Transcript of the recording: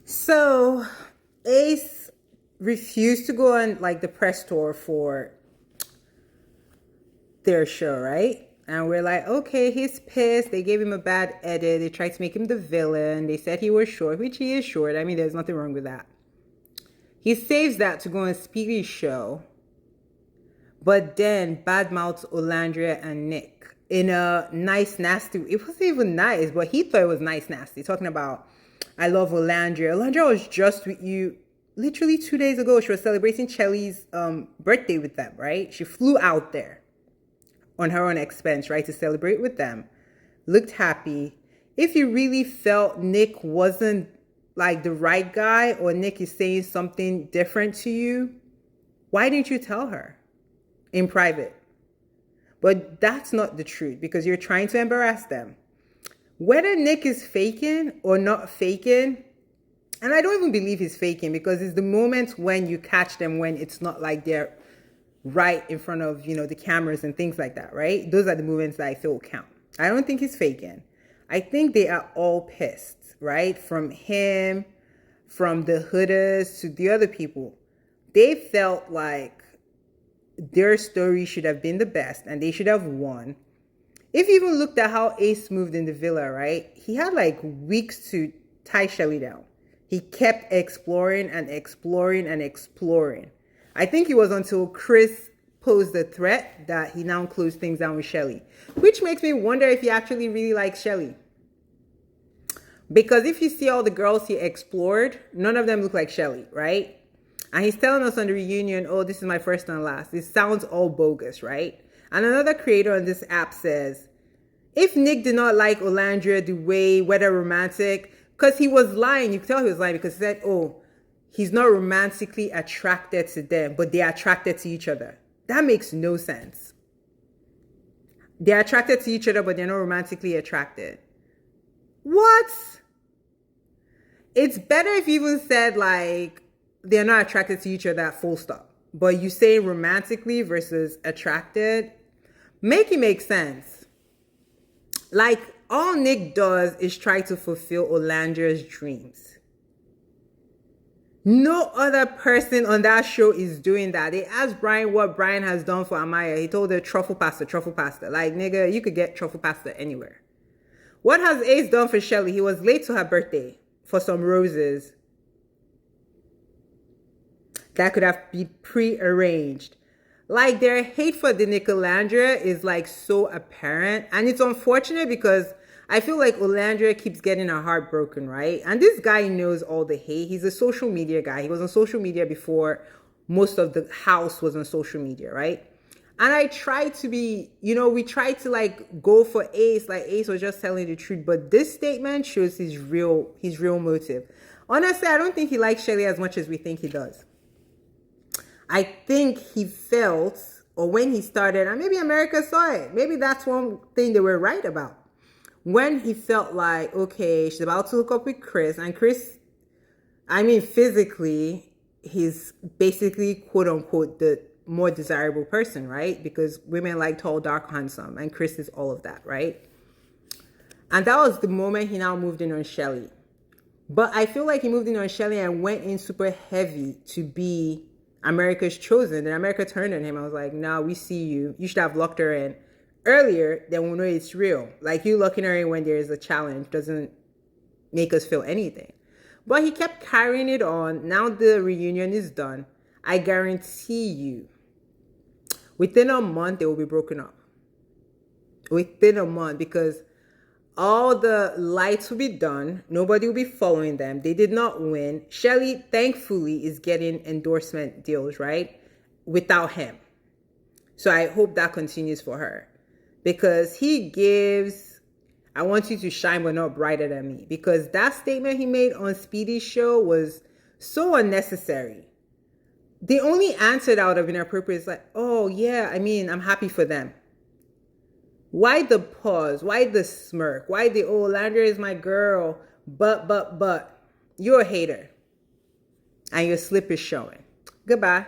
So Ace refused to go on like the press tour for their show, right? And we're like, okay, he's pissed. They gave him a bad edit. They tried to make him the villain. They said he was short, which he is short. I mean, there's nothing wrong with that. He saves that to go on Speedy's show, but then badmouths Olandria and Nick in a nice, nasty. It wasn't even nice, but he thought it was nice, nasty. Talking about, I love Olandria. Olandria was just with you literally 2 days ago. She was celebrating Chelly's birthday with them, right? She flew out there on her own expense, right, to celebrate with them. Looked happy. If you really felt Nick wasn't like the right guy, or Nick is saying something different to you, why didn't you tell her in private? But that's not the truth, because you're trying to embarrass them. Whether Nick is faking or not faking, and I don't even believe he's faking, because it's the moment when you catch them when it's not like they're right in front of, the cameras and things like that, right? Those are the moments that I feel count. I don't think he's faking. I think they are all pissed, right? From him, from the hooders to the other people. They felt like their story should have been the best and they should have won. If you even looked at how Ace moved in the villa, right? He had like weeks to tie Shelly down. He kept exploring and exploring and exploring. I think it was until Chris posed the threat that he now closed things down with Shelly, which makes me wonder if he actually really likes Shelly. Because if you see all the girls he explored, none of them look like Shelly, right? And he's telling us on the reunion, oh, this is my first and last. This sounds all bogus, right? And another creator on this app says, if Nick did not like Olandria the way, whether romantic, because he was lying, you could tell he was lying, because he said, oh, he's not romantically attracted to them, but they're attracted to each other. That makes no sense. They're attracted to each other, but they're not romantically attracted. What? It's better if you even said, like, they're not attracted to each other, full stop. But you say romantically versus attracted, make it make sense. Like, all Nick does is try to fulfill Olandria's dreams. No other person on that show is doing that. They asked Brian what Brian has done for Amaya. He told her truffle pasta, truffle pasta. Like, nigga, you could get truffle pasta anywhere. What has Ace done for Shelly? He was late to her birthday for some roses that could have been pre-arranged. Like, their hate for the Nicolandria is like so apparent. And it's unfortunate because I feel like Olandria keeps getting her heart broken, right? And this guy knows all the hate. He's a social media guy. He was on social media before most of the house was on social media, right? And I tried to be, we tried to like go for Ace, like Ace was just telling the truth. But this statement shows his real motive. Honestly, I don't think he likes Shelly as much as we think he does. I think he felt, or when he started, and maybe America saw it, maybe that's one thing they were right about. When he felt like, okay, she's about to hook up with Chris, and Chris, I mean, physically, he's basically, quote unquote, the more desirable person, right? Because women like tall, dark, handsome, and Chris is all of that, right? And that was the moment he now moved in on Shelly. But I feel like he moved in on Shelly and went in super heavy to be America's chosen. And America turned on him. I was like, nah, we see you. You should have locked her in earlier, then we'll know it's real. Like, you locking her in when there is a challenge doesn't make us feel anything. But he kept carrying it on. Now the reunion is done. I guarantee you, within a month, they will be broken up. Within a month, because all the lights will be done. Nobody will be following them. They did not win. Shelly, thankfully, is getting endorsement deals, right? Without him. So I hope that continues for her. Because he gives, I want you to shine but not brighter than me. Because that statement he made on Speedy's show was so unnecessary. The only answer that would have been appropriate is like, oh yeah, I mean, I'm happy for them. Why the pause? Why the smirk? Why the, oh, Olandria is my girl, but. You're a hater. And your slip is showing. Goodbye.